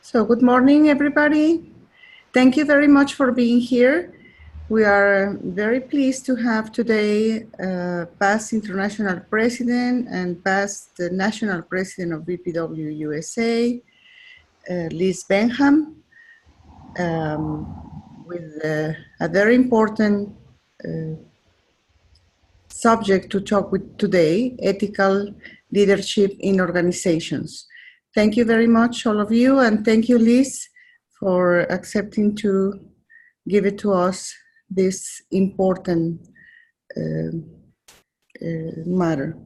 So good morning, everybody. Thank you very much for being here. We are very pleased to have today past international president and past national president of BPW USA, Liz Benham, with a very important subject to talk with today, ethical leadership in organizations. Thank you very much, all of you, and thank you, Liz, for accepting to give it to us this important matter.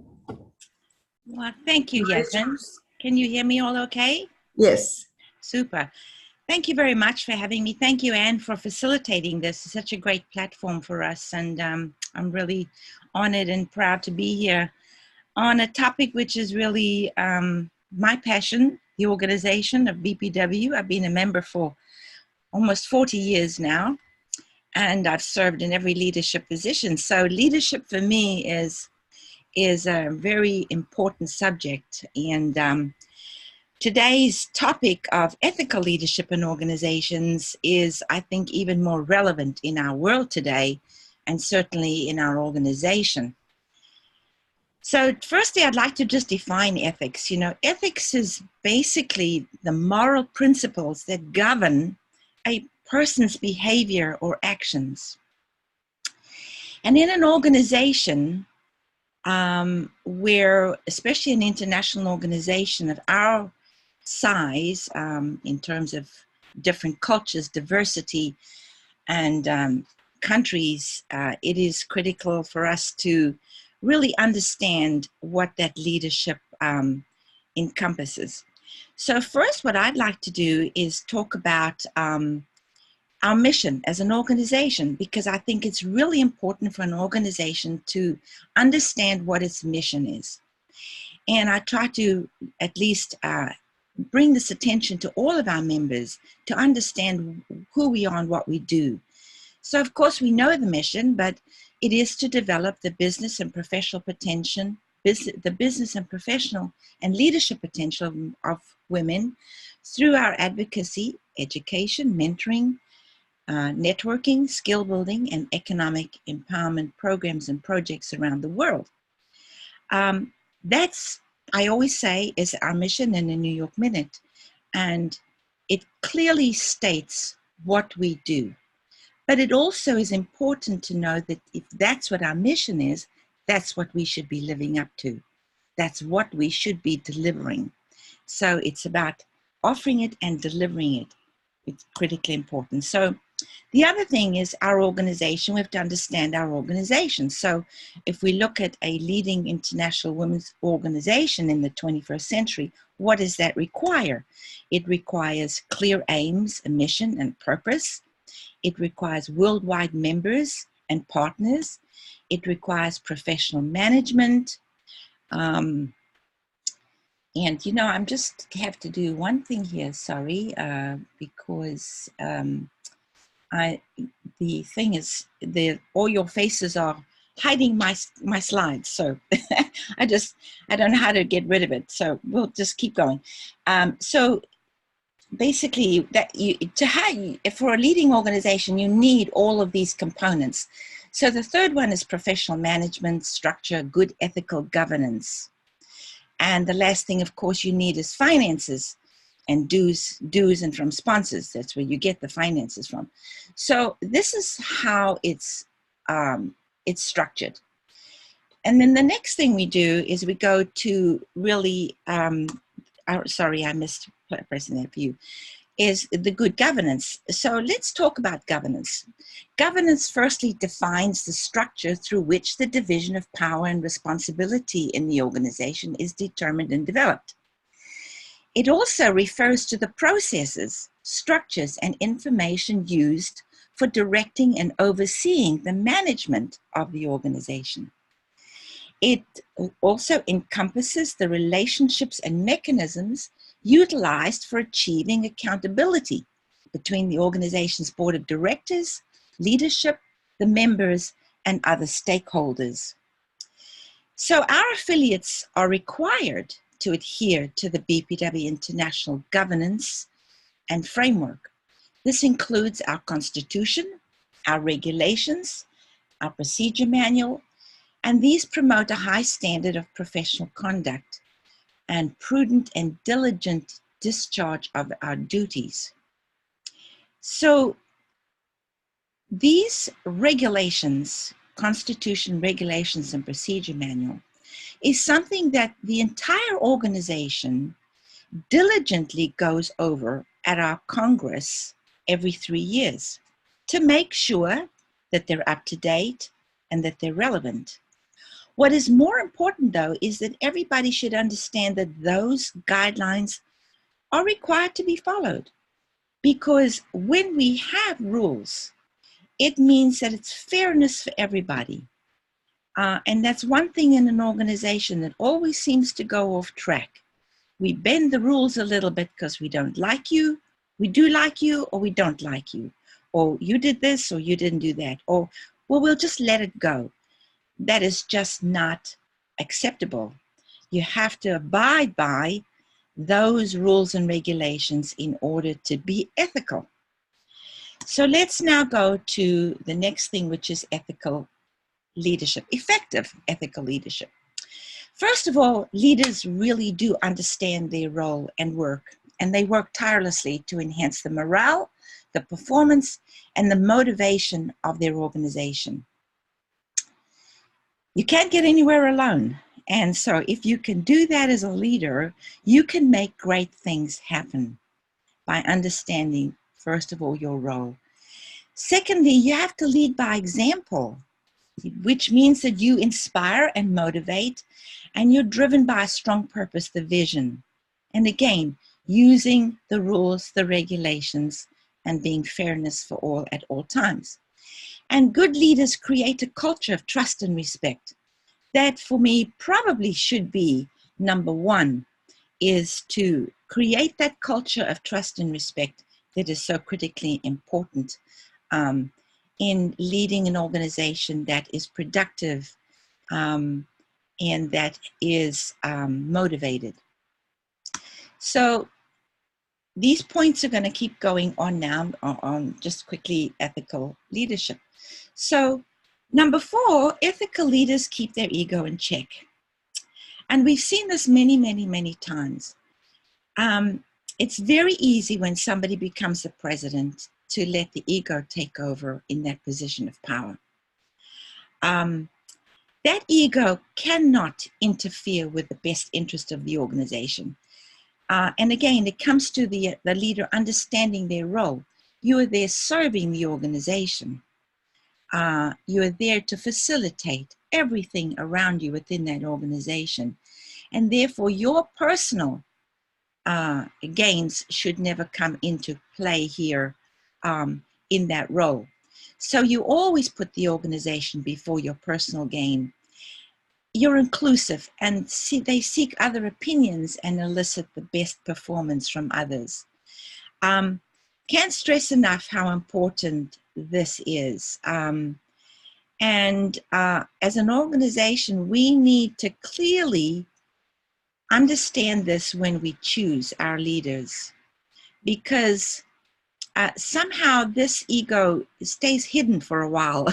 Well, thank you, Yasmin. Can you hear me all okay? Yes. Super. Thank you very much for having me. Thank you, Anne, for facilitating this. It's such a great platform for us, and I'm really honored and proud to be here on a topic which is really my passion, the organization of BPW. I've been a member for almost 40 years now, and I've served in every leadership position. So leadership for me is a very important subject, and today's topic of ethical leadership in organizations is, I think, even more relevant in our world today, and certainly in our organization. So firstly, I'd like to just define ethics. Ethics is basically the moral principles that govern a person's behavior or actions. And in an organization, where, especially an international organization of our size, in terms of different cultures, diversity, and countries, it is critical for us to really understand what that leadership encompasses. So first, what I'd like to do is talk about our mission as an organization, because I think it's really important for an organization to understand what its mission is. And I try to at least bring this attention to all of our members to understand who we are and what we do. So of course we know the mission, but it is to develop the business and professional potential, the business and professional and leadership potential of women through our advocacy, education, mentoring, networking, skill building, and economic empowerment programs and projects around the world. That's, I always say, is our mission in the New York Minute. And it clearly states what we do. But it also is important to know that if that's what our mission is, that's what we should be living up to. That's what we should be delivering. So it's about offering it and delivering it. It's critically important. So the other thing is our organization. We have to understand our organization. So if we look at a leading international women's organization in the 21st century, what does that require? It requires clear aims, a mission, and purpose. It requires worldwide members and partners. It requires professional management. And, I'm just have to do one thing here, sorry, because the thing is, all your faces are hiding my slides. So I don't know how to get rid of it. So we'll just keep going. So basically, that for a leading organization, you need all of these components. So the third one is professional management, structure, good ethical governance. And the last thing, of course, you need is finances and dues and from sponsors. That's where you get the finances from. So this is how it's structured. And then the next thing we do is we go to really, sorry, I missed pressing that for you, is the good governance. So let's talk about governance. Governance firstly defines the structure through which the division of power and responsibility in the organization is determined and developed. It also refers to the processes, structures, and information used for directing and overseeing the management of the organization. It also encompasses the relationships and mechanisms utilized for achieving accountability between the organization's board of directors, leadership, the members, and other stakeholders. So our affiliates are required to adhere to the BPW International Governance and framework. This includes our constitution, our regulations, our procedure manual, and these promote a high standard of professional conduct and prudent and diligent discharge of our duties. So these regulations, constitution, regulations, and procedure manual, is something that the entire organization diligently goes over at our Congress every 3 years to make sure that they're up to date and that they're relevant. What is more important, though, is that everybody should understand that those guidelines are required to be followed. Because when we have rules, it means that it's fairness for everybody. And that's one thing in an organization that always seems to go off track. We bend the rules a little bit because we don't like you, we do like you, or we don't like you. Or you did this, or you didn't do that. Or, well, we'll just let it go. That is just not acceptable. You have to abide by those rules and regulations in order to be ethical. So let's now go to the next thing, which is ethical leadership, effective ethical leadership. First of all, leaders really do understand their role and work, and they work tirelessly to enhance the morale, the performance, and the motivation of their organization. You can't get anywhere alone. And so if you can do that as a leader, you can make great things happen by understanding, first of all, your role. Secondly, you have to lead by example, which means that you inspire and motivate, and you're driven by a strong purpose, the vision. And again, using the rules, the regulations, and being fairness for all at all times. And good leaders create a culture of trust and respect. That, for me, probably should be number one, is to create that culture of trust and respect that is so critically important in leading an organization that is productive and that is motivated. So these points are going to keep going on now on just quickly ethical leadership. So number 4, ethical leaders keep their ego in check. And we've seen this many, many, many times. It's very easy when somebody becomes the president to let the ego take over in that position of power. That ego cannot interfere with the best interest of the organization. And again, it comes to the leader understanding their role. You are there serving the organization. You are there to facilitate everything around you within that organization. And therefore, your personal gains should never come into play here in that role. So you always put the organization before your personal gain. You're inclusive, and they seek other opinions and elicit the best performance from others. Can't stress enough how important this is. And as an organization, we need to clearly understand this when we choose our leaders, because somehow this ego stays hidden for a while.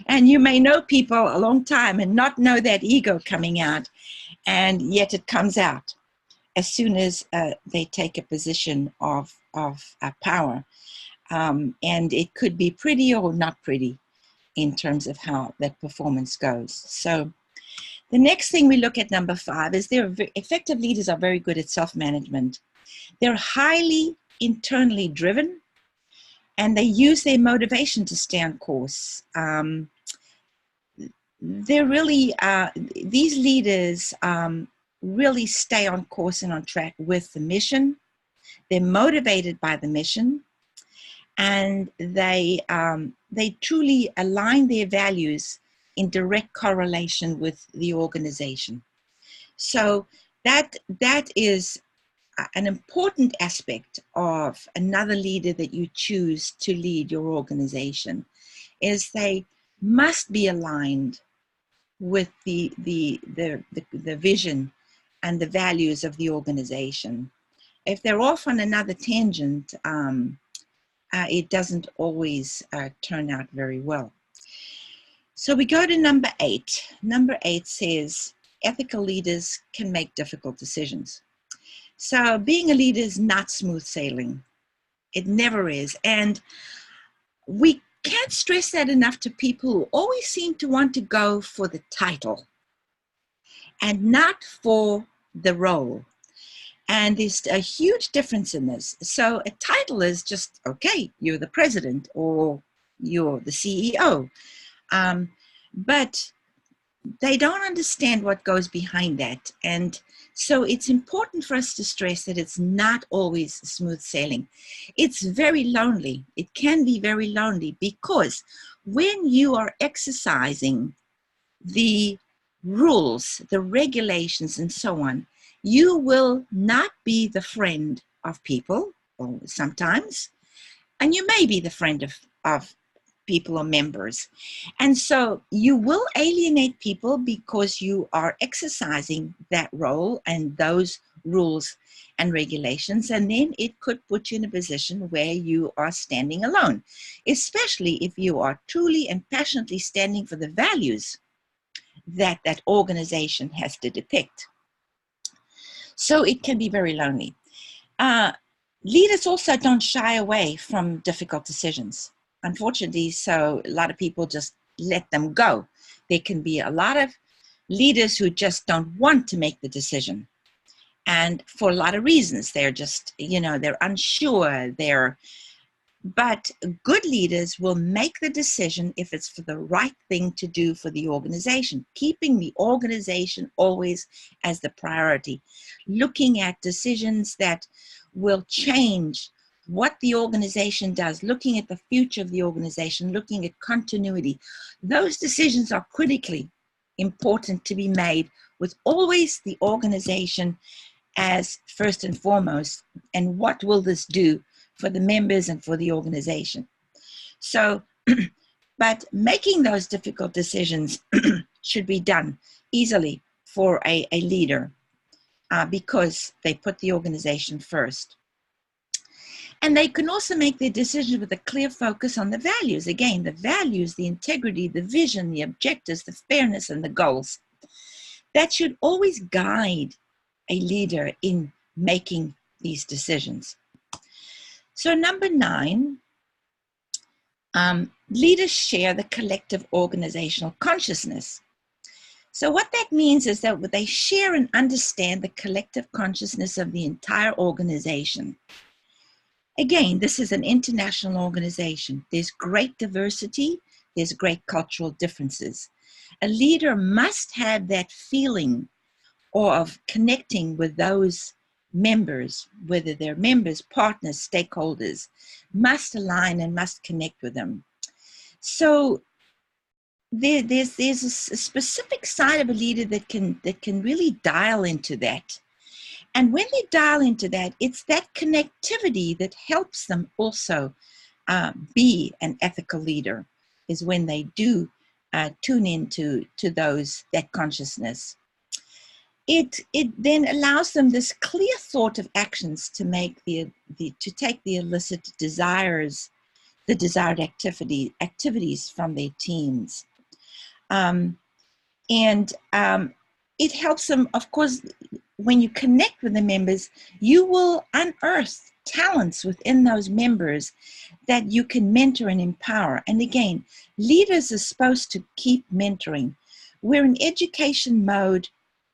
And you may know people a long time and not know that ego coming out, and yet it comes out as soon as they take a position of power. And it could be pretty or not pretty in terms of how that performance goes. So the next thing we look at, number 5, is effective leaders are very good at self-management. They're highly internally driven, and they use their motivation to stay on course. They're really, these leaders really stay on course and on track with the mission. They're motivated by the mission, and they truly align their values in direct correlation with the organization. So that is an important aspect of another leader that you choose to lead your organization, is they must be aligned with the vision and the values of the organization. if they're off on another tangent, it doesn't always turn out very well. So we go to number 8. Number 8 says ethical leaders can make difficult decisions. So being a leader is not smooth sailing. It never is. And we can't stress that enough to people who always seem to want to go for the title and not for the role. And there's a huge difference in this. So a title is just, okay, you're the president or you're the CEO. But they don't understand what goes behind that. And so it's important for us to stress that it's not always smooth sailing. It's very lonely. It can be very lonely because when you are exercising the rules, the regulations, and so on, you will not be the friend of people, or sometimes, and you may be the friend of people or members. And so you will alienate people because you are exercising that role and those rules and regulations. And then it could put you in a position where you are standing alone, especially if you are truly and passionately standing for the values that that organization has to depict. So it can be very lonely. Leaders also don't shy away from difficult decisions. Unfortunately, so a lot of people just let them go. There can be a lot of leaders who just don't want to make the decision. And for a lot of reasons, they're just, they're unsure, but good leaders will make the decision if it's for the right thing to do for the organization, keeping the organization always as the priority, looking at decisions that will change what the organization does, looking at the future of the organization, looking at continuity. Those decisions are critically important to be made with always the organization as first and foremost, and what will this do for the members and for the organization. So, but making those difficult decisions should be done easily for a leader because they put the organization first. And they can also make their decisions with a clear focus on the values. Again, the values, the integrity, the vision, the objectives, the fairness, and the goals. That should always guide a leader in making these decisions. So number 9, leaders share the collective organizational consciousness. So what that means is that they share and understand the collective consciousness of the entire organization. Again, this is an international organization. There's great diversity. There's great cultural differences. A leader must have that feeling of connecting with those members, whether they're members, partners, stakeholders, must align and must connect with them. So there's a specific side of a leader that can really dial into that. And when they dial into that, it's that connectivity that helps them also be an ethical leader, is when they do tune into that consciousness. It then allows them this clear thought of actions to make to take the illicit desires, the desired activities from their teams. It helps them, of course, when you connect with the members, you will unearth talents within those members that you can mentor and empower. And again, leaders are supposed to keep mentoring. We're in education mode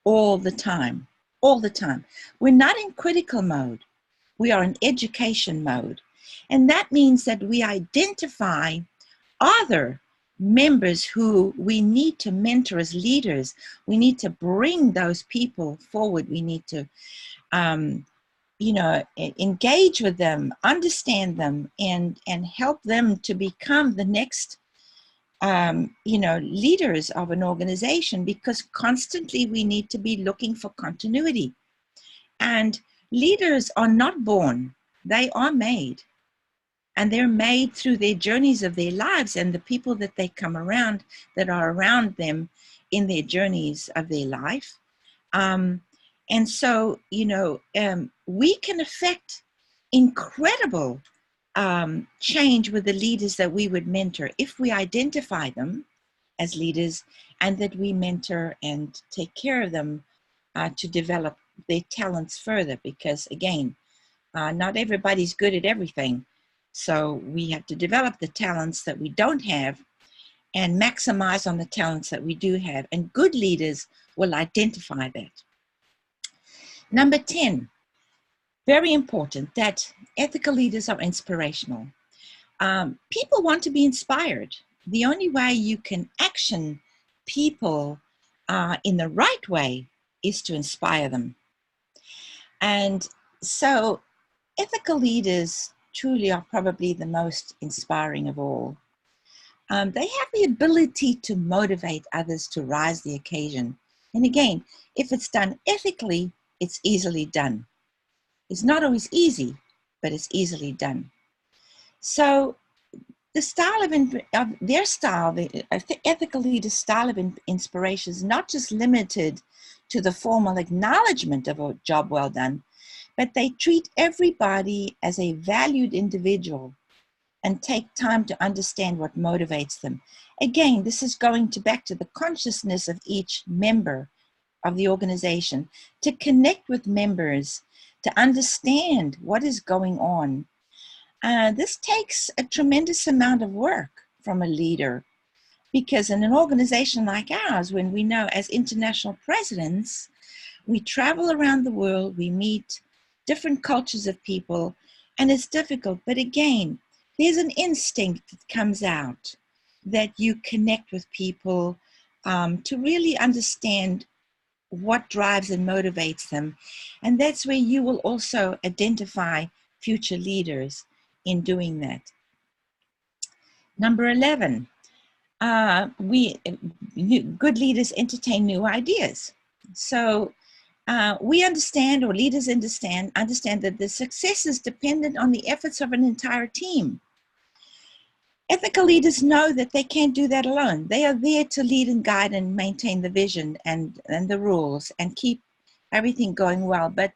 all the time. We're not in critical mode. We are in education mode. And that means that we identify other members who we need to mentor as leaders. We need to bring those people forward. We need to, engage with them, understand them, and help them to become the next, leaders of an organization, because constantly we need to be looking for continuity. And leaders are not born, they are made. And they're made through their journeys of their lives and the people that they come around, that are around them in their journeys of their life. And so, we can affect incredible change with the leaders that we would mentor if we identify them as leaders and that we mentor and take care of them to develop their talents further. Because again, not everybody's good at everything. So we have to develop the talents that we don't have and maximize on the talents that we do have. And good leaders will identify that. Number 10, very important, that ethical leaders are inspirational. People want to be inspired. The only way you can action people in the right way is to inspire them. And so ethical leaders truly are probably the most inspiring of all. They have the ability to motivate others to rise the occasion. And again, if it's done ethically, it's easily done. It's not always easy, but it's easily done. So the style of their style, the ethical leader's style of inspiration is not just limited to the formal acknowledgement of a job well done, but they treat everybody as a valued individual and take time to understand what motivates them. Again, this is going back to the consciousness of each member of the organization, to connect with members, to understand what is going on. This takes a tremendous amount of work from a leader, because in an organization like ours, when we know as international presidents, we travel around the world, we meet different cultures of people, and it's difficult. But again, there's an instinct that comes out that you connect with people to really understand what drives and motivates them. And that's where you will also identify future leaders in doing that. Number 11, good leaders entertain new ideas. So we understand, or leaders understand that the success is dependent on the efforts of an entire team. Ethical leaders know that they can't do that alone. They are there to lead and guide and maintain the vision and the rules and keep everything going well. But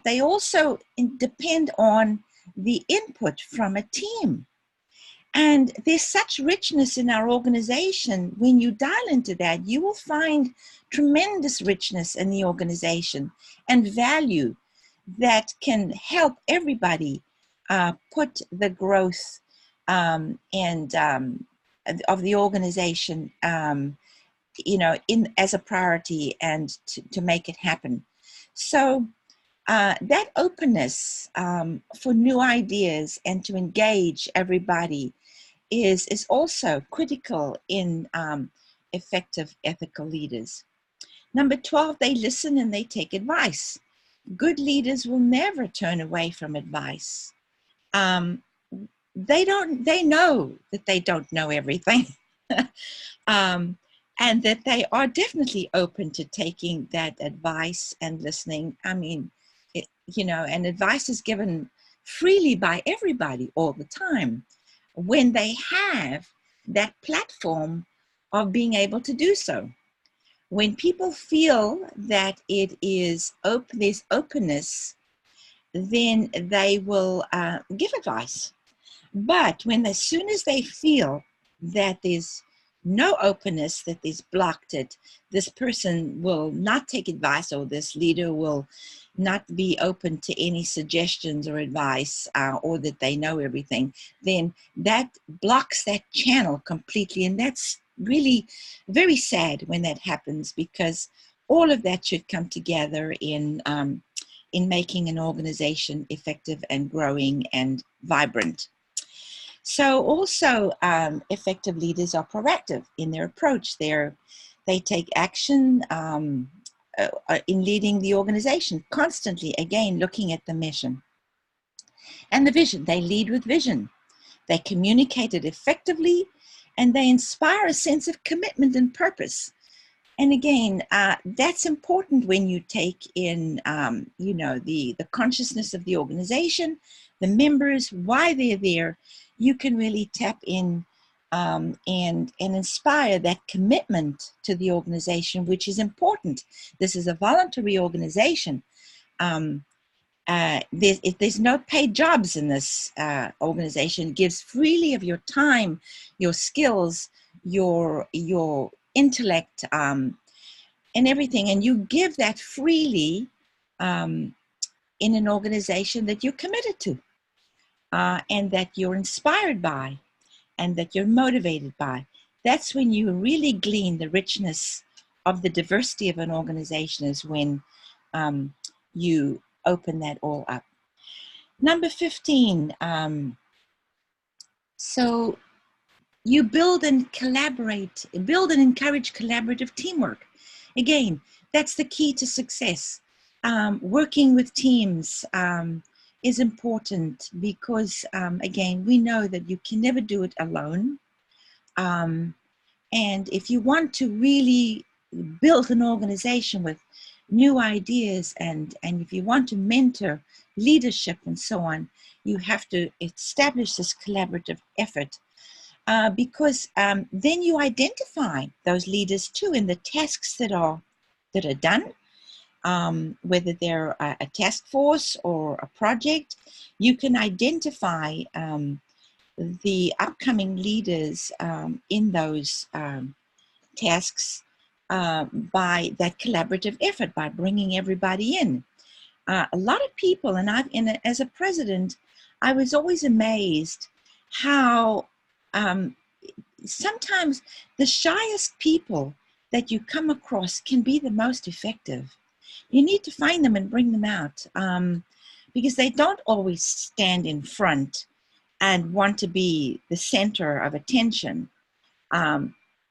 they also depend on the input from a team. And there's such richness in our organization. When you dial into that, you will find tremendous richness in the organization and value that can help everybody put the growth of the organization, in as a priority and to make it happen. So that openness for new ideas and to engage everybody is also critical in effective ethical leaders. Number 12, they listen and they take advice. Good leaders will never turn away from advice. They know that they don't know everything. And that they are definitely open to taking that advice and listening. I mean, and advice is given freely by everybody all the time when they have that platform of being able to do so. When people feel that it is there's openness, then they will give advice. But as soon as they feel that there's no openness, that is blocked, it, this person will not take advice, or this leader will not be open to any suggestions or advice, or that they know everything, then that blocks that channel completely. And that's really very sad when that happens, because all of that should come together in making an organization effective and growing and vibrant. So also effective leaders are proactive in their approach. They take action in leading the organization, constantly, again, looking at the mission and the vision. They lead with vision. They communicate it effectively, and they inspire a sense of commitment and purpose. And again, that's important when you take in, the consciousness of the organization, the members, why they're there. You can really tap in and inspire that commitment to the organization, which is important. This is a voluntary organization. there's no paid jobs in this organization. It gives freely of your time, your skills, your intellect, and everything, and you give that freely in an organization that you're committed to, and that you're inspired by, and that you're motivated by. That's when you really glean the richness of the diversity of an organization, is when you open that all up. Number 15, so you build and encourage collaborative teamwork. Again, that's the key to success. Working with teams is important because, again, we know that you can never do it alone. And if you want to really build an organization with new ideas, and if you want to mentor leadership and so on, you have to establish this collaborative effort, because then you identify those leaders too in the tasks that are done, whether they're a task force or a project. You can identify the upcoming leaders in those tasks by that collaborative effort, by bringing everybody in. A lot of people, and as a president, I was always amazed how sometimes the shyest people that you come across can be the most effective. You need to find them and bring them out, because they don't always stand in front and want to be the center of attention.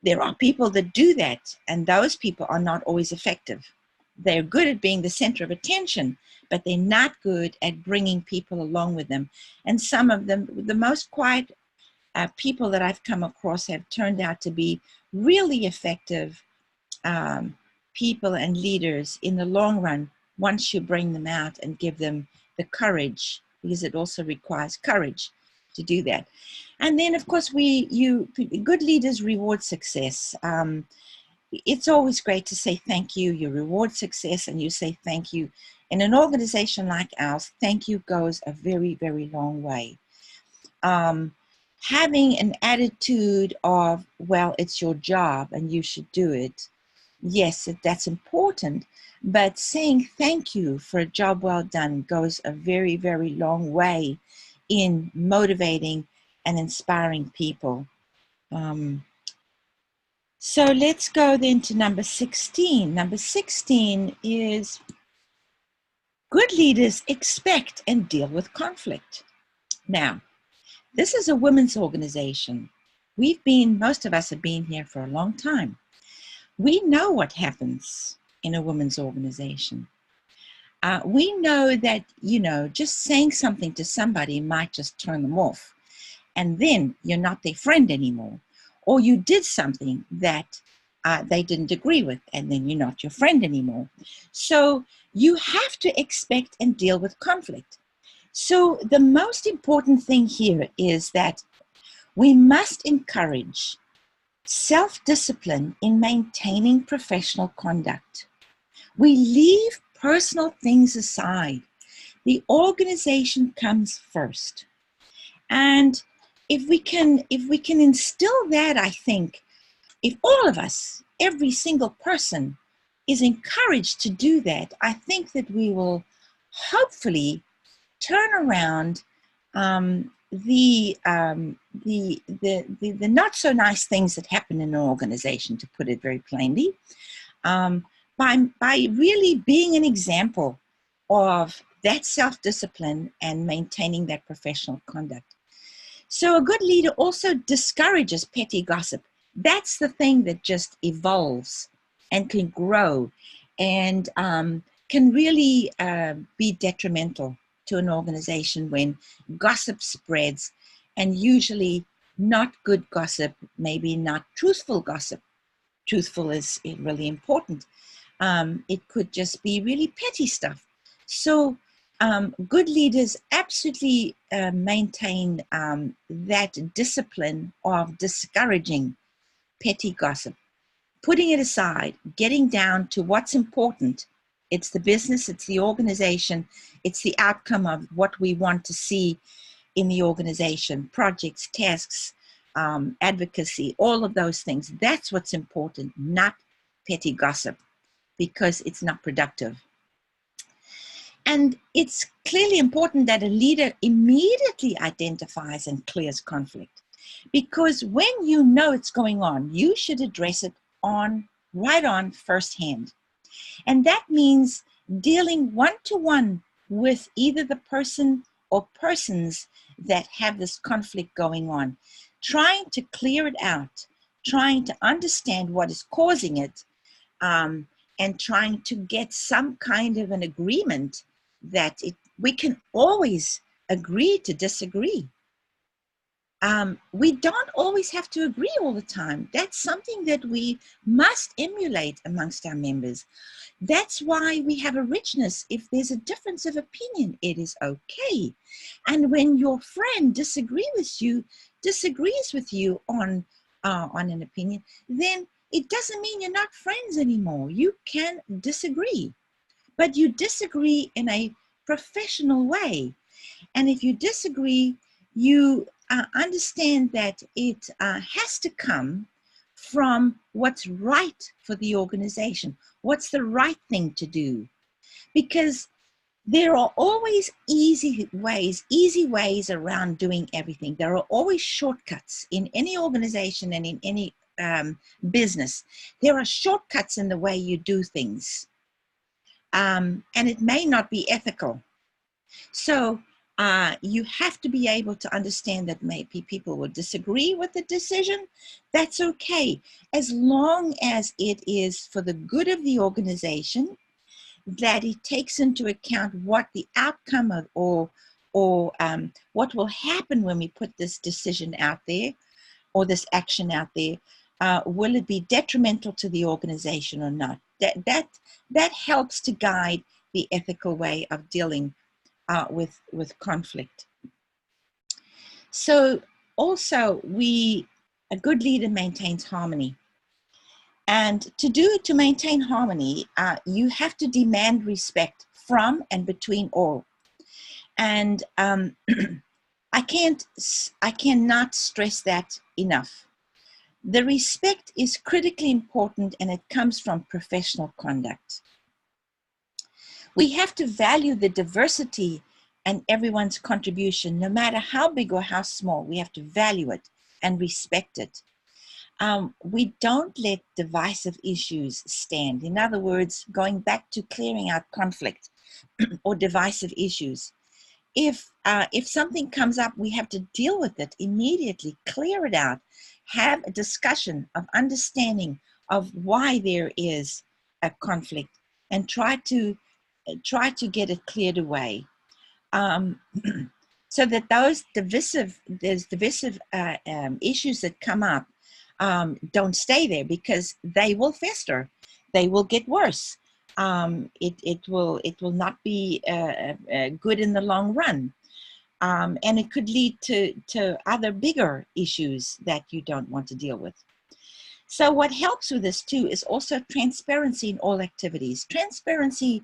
There are people that do that, and those people are not always effective. They're good at being the center of attention, but they're not good at bringing people along with them. And some of them, the most quiet people that I've come across, have turned out to be really effective people and leaders in the long run, once you bring them out and give them the courage, because it also requires courage to do that. And then, of course, good leaders reward success. It's always great to say thank you. You reward success and you say thank you. In an organization like ours, thank you goes a very, very long way. Having an attitude of, well, it's your job and you should do it. Yes, that's important, but saying thank you for a job well done goes a very, very long way in motivating and inspiring people. So let's go then to number 16. Number 16 is good leaders expect and deal with conflict. Now, this is a women's organization. Most of us have been here for a long time. We know what happens in a women's organization. We know that, just saying something to somebody might just turn them off. And then you're not their friend anymore. Or you did something that they didn't agree with, and then you're not your friend anymore. So you have to expect and deal with conflict. So the most important thing here is that we must encourage self-discipline in maintaining professional conduct. We leave personal things aside. The organization comes first. And if we can instill that, I think, if all of us, every single person, is encouraged to do that, I think that we will hopefully turn around the not so nice things that happen in an organization, to put it very plainly, by really being an example of that self-discipline and maintaining that professional conduct. So a good leader also discourages petty gossip. That's the thing that just evolves and can grow and can really be detrimental to an organization when gossip spreads, and usually not good gossip, maybe not truthful gossip. Truthful is really important. It could just be really petty stuff. So good leaders absolutely maintain that discipline of discouraging petty gossip, putting it aside, getting down to what's important, It's the business, it's the organization, it's the outcome of what we want to see in the organization, projects, tasks, advocacy, all of those things. That's what's important, not petty gossip, because it's not productive. And it's clearly important that a leader immediately identifies and clears conflict, because when you know it's going on, you should address it right on firsthand. And that means dealing one-to-one with either the person or persons that have this conflict going on, trying to clear it out, trying to understand what is causing it, and trying to get some kind of an agreement that we can always agree to disagree. We don't always have to agree all the time. That's something that we must emulate amongst our members. That's why we have a richness. If there's a difference of opinion, it is okay. And when your friend disagrees with you on an opinion, then it doesn't mean you're not friends anymore. You can disagree, but you disagree in a professional way. And if you disagree, you understand that it has to come from what's right for the organization, what's the right thing to do. Because there are always easy ways around doing everything. There are always shortcuts in any organization and in any business. There are shortcuts in the way you do things. And it may not be ethical. So you have to be able to understand that maybe people will disagree with the decision. That's okay, as long as it is for the good of the organization, that it takes into account what the outcome of or what will happen when we put this decision out there or this action out there. Will it be detrimental to the organization or not? That helps to guide the ethical way of dealing with conflict. So also, a good leader maintains harmony. And to maintain harmony, you have to demand respect from and between all. And I cannot stress that enough. The respect is critically important, and it comes from professional conduct. We have to value the diversity and everyone's contribution, no matter how big or how small. We have to value it and respect it. We don't let divisive issues stand. In other words, going back to clearing out conflict or divisive issues. If something comes up, we have to deal with it immediately, clear it out, have a discussion of understanding of why there is a conflict, and try to get it cleared away, so that those divisive issues that come up don't stay there, because they will fester, they will get worse. It will not be good in the long run, and it could lead to other bigger issues that you don't want to deal with. So what helps with this too is also transparency in all activities. Transparency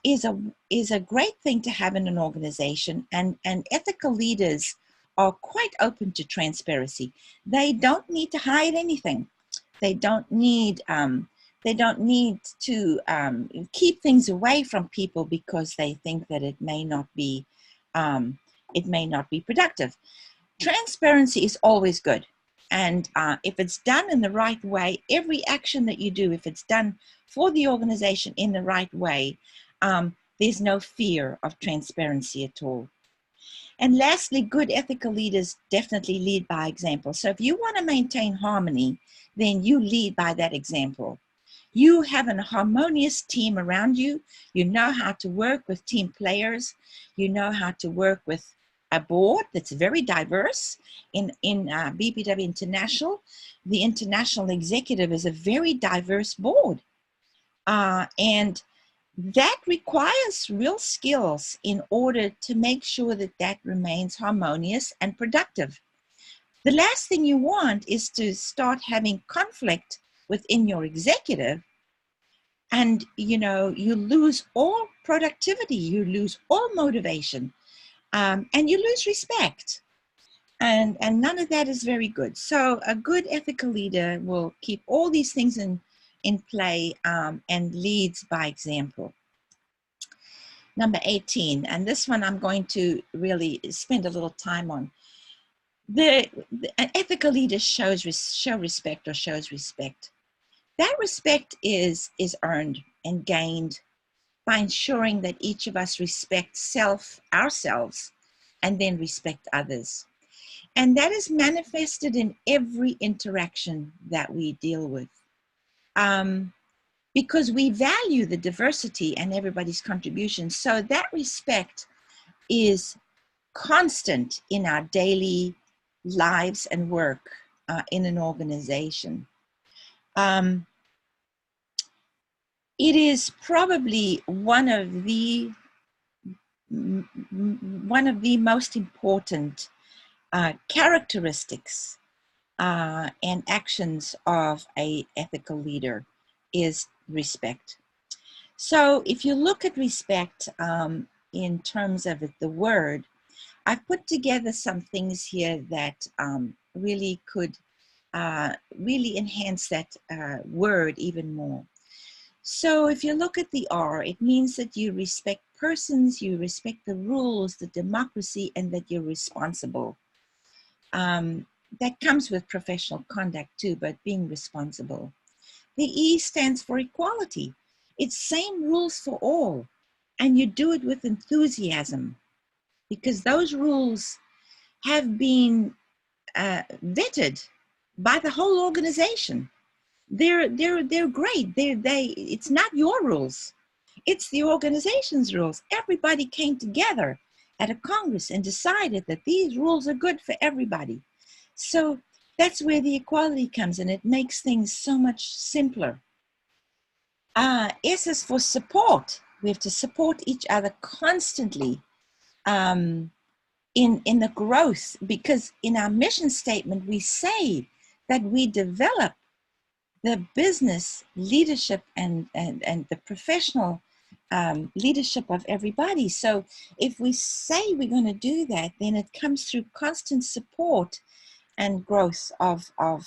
is a great thing to have in an organization, and ethical leaders are quite open to transparency. They don't need to hide anything. They don't need to keep things away from people because they think that it may not be productive. Transparency is always good. And if it's done in the right way, every action that you do, if it's done for the organization in the right way, there's no fear of transparency at all. And lastly, good ethical leaders definitely lead by example. So if you want to maintain harmony, then you lead by that example. You have a harmonious team around you. You know how to work with team players. You know how to work with a board that's very diverse. In BPW International, the international executive is a very diverse board. And that requires real skills in order to make sure that that remains harmonious and productive. The last thing you want is to start having conflict within your executive And, you lose all productivity, you lose all motivation, and you lose respect. And none of that is very good. So a good ethical leader will keep all these things in play, and leads by example. Number 18, and this one I'm going to really spend a little time on. An ethical leader shows respect, or shows respect. That respect is earned and gained by ensuring that each of us respect ourselves, and then respect others. And that is manifested in every interaction that we deal with. Because we value the diversity and everybody's contribution. So that respect is constant in our daily lives and work, in an organization. It is probably one of the most important characteristics and actions of an ethical leader is respect. So if you look at respect, in terms of the word, I've put together some things here that really could really enhance that word even more. So if you look at the R, it means that you respect persons, you respect the rules, the democracy, and that you're responsible. That comes with professional conduct too, but being responsible. The E stands for equality. It's same rules for all, and you do it with enthusiasm, because those rules have been vetted by the whole organization. They're great. It's not your rules. It's the organization's rules. Everybody came together at a Congress and decided that these rules are good for everybody. So that's where the equality comes in. It makes things so much simpler. S is for support. We have to support each other constantly, in the growth, because in our mission statement, we say that we develop the business leadership and the professional leadership of everybody. So if we say we're going to do that, then it comes through constant support and growth of our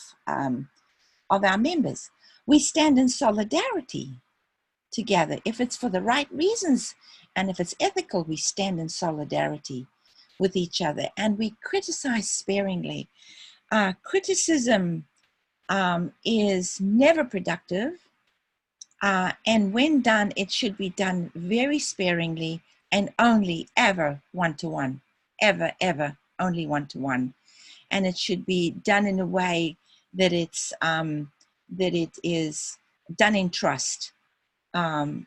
members. We stand in solidarity together. If it's for the right reasons and if it's ethical, we stand in solidarity with each other, and we criticize sparingly. Criticism is never productive, and when done, it should be done very sparingly and only ever one-to-one, ever only one-to-one. And it should be done in a way that it is done in trust, and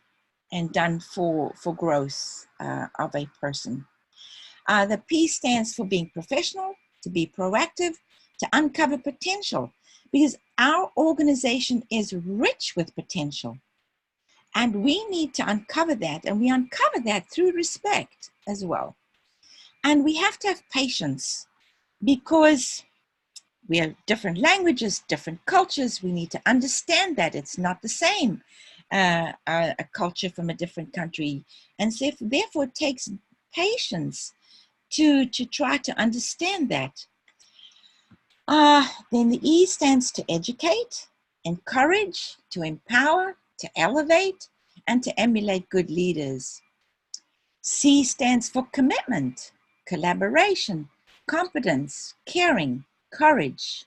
done for growth of a person. The P stands for being professional, to be proactive, to uncover potential, because our organization is rich with potential. And we need to uncover that, and we uncover that through respect as well. And we have to have patience, because we have different languages, different cultures. We need to understand that it's not the same, a culture from a different country. And so therefore it takes patience to try to understand that. Then the E stands to educate, encourage, to empower, to elevate, and to emulate good leaders. C stands for commitment, collaboration, competence, caring, courage.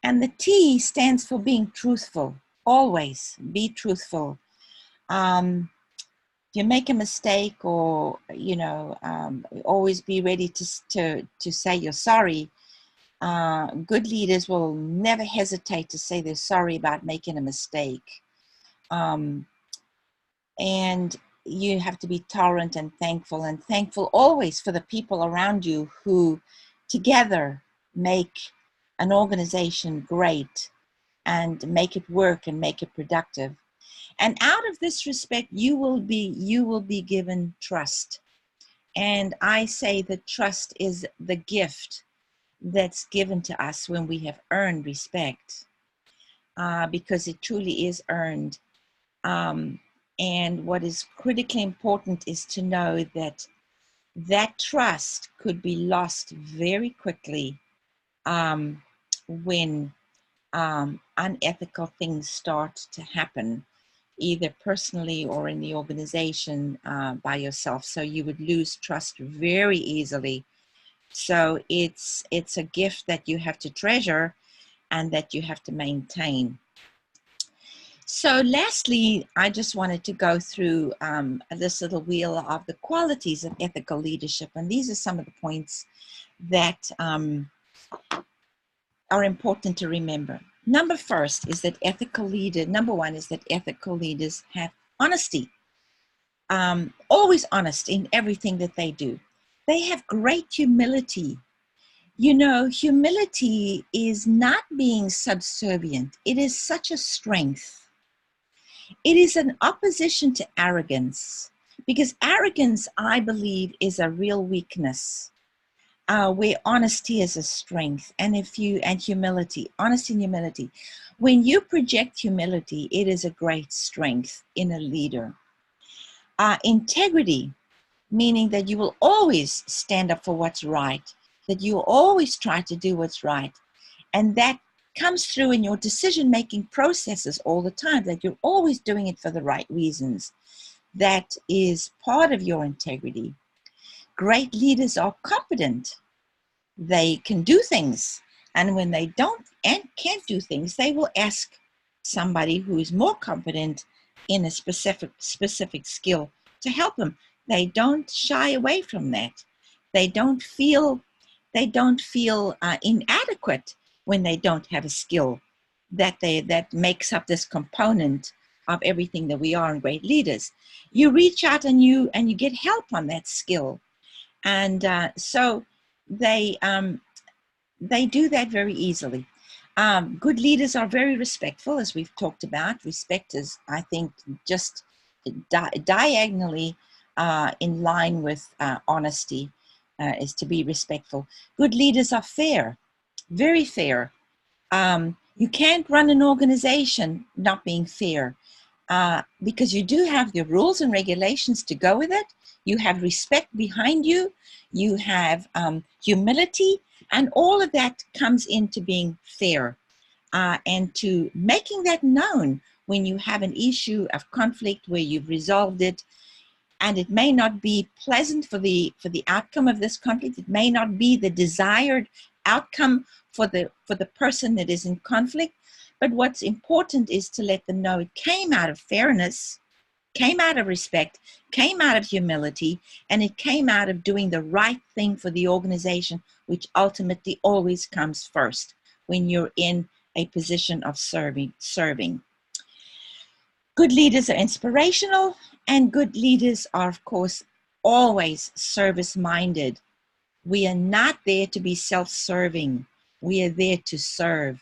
And the T stands for being truthful. Always be truthful. If you make a mistake, or always be ready to say you're sorry. Good leaders will never hesitate to say they're sorry about making a mistake. And you have to be tolerant and thankful always for the people around you who together make an organization great and make it work and make it productive. And out of this respect, you will be given trust. And I say that trust is the gift that's given to us when we have earned respect, because it truly is earned. And what is critically important is to know that that trust could be lost very quickly when unethical things start to happen, either personally or in the organization by yourself. So you would lose trust very easily. So it's a gift that you have to treasure and that you have to maintain. So lastly, I just wanted to go through this little wheel of the qualities of ethical leadership. And these are some of the points that are important to remember. Number one is that ethical leaders have honesty, always honest in everything that they do. They have great humility. You know, humility is not being subservient. It is such a strength. It is an opposition to arrogance, because arrogance, I believe, is a real weakness. Where honesty is a strength, and humility, honesty and humility. When you project humility, it is a great strength in a leader. Integrity, meaning that you will always stand up for what's right, that you will always try to do what's right, and that comes through in your decision-making processes all the time, that you're always doing it for the right reasons. That is part of your integrity. Great leaders are competent. They can do things, and when they don't and can't do things, they will ask somebody who is more competent in a specific skill to help them. They don't shy away from that. They don't feel inadequate when they don't have a skill that makes up this component of everything that we are in great leaders. You reach out and you get help on that skill, and so they do that very easily. Good leaders are very respectful, as we've talked about. Respect is, I think, just diagonally in line with honesty, is to be respectful. Good leaders are fair, very fair. You can't run an organization not being fair, because you do have your rules and regulations to go with it. You have respect behind you. You have humility, and all of that comes into being fair, and to making that known when you have an issue of conflict where you've resolved it, and it may not be pleasant for the outcome of this conflict. It may not be the desired outcome for the person that is in conflict. But what's important is to let them know it came out of fairness, came out of respect, came out of humility, and it came out of doing the right thing for the organization, which ultimately always comes first when you're in a position of serving. Good leaders are inspirational, and good leaders are, of course, always service-minded. We are not there to be self-serving. We are there to serve.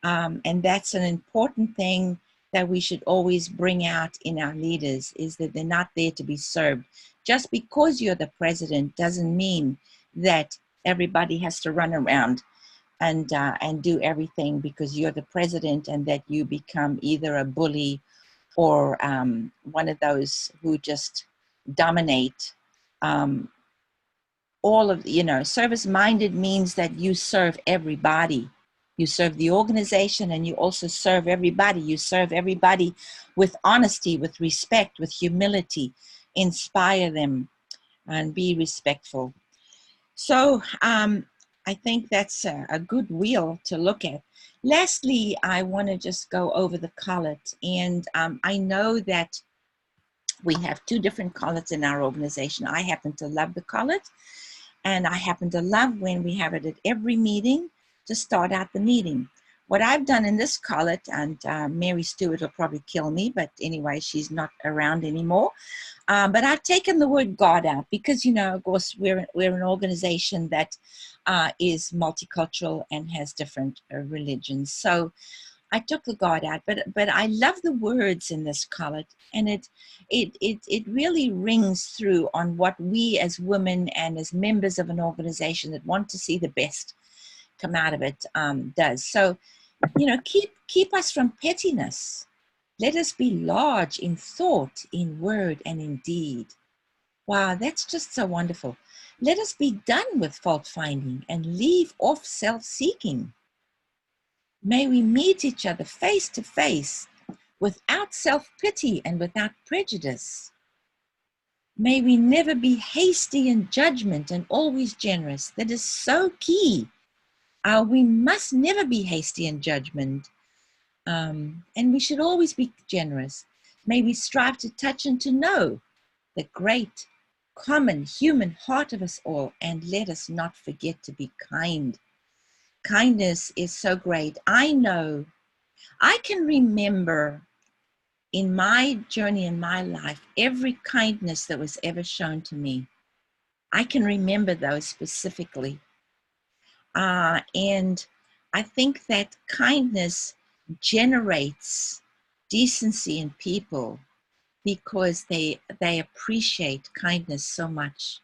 And that's an important thing that we should always bring out in our leaders, is that they're not there to be served. Just because you're the president doesn't mean that everybody has to run around and do everything because you're the president, and that you become either a bully or one of those who just dominate. Service-minded means that you serve everybody. You serve the organization, and you also serve everybody. You serve everybody with honesty, with respect, with humility. Inspire them and be respectful. So I think that's a good wheel to look at. Lastly, I want to just go over the collect. And I know that we have two different collets in our organization. I happen to love the collet, and I happen to love when we have it at every meeting to start out the meeting. What I've done in this collet, and Mary Stewart will probably kill me, but anyway, she's not around anymore. But I've taken the word God out because, of course, we're an organization that is multicultural and has different religions. So I took the God out, but I love the words in this collet, and it really rings through on what we as women and as members of an organization that want to see the best come out of it does. So, keep us from pettiness. Let us be large in thought, in word, and in deed. Wow, that's just so wonderful. Let us be done with fault finding and leave off self-seeking. May we meet each other face to face without self-pity and without prejudice. May we never be hasty in judgment and always generous. That is so key. We must never be hasty in judgment, and we should always be generous. May we strive to touch and to know the great common human heart of us all, and let us not forget to be kind. Kindness is so great. I know, I can remember in my journey in my life, every kindness that was ever shown to me. I can remember those specifically. And I think that kindness generates decency in people because they appreciate kindness so much.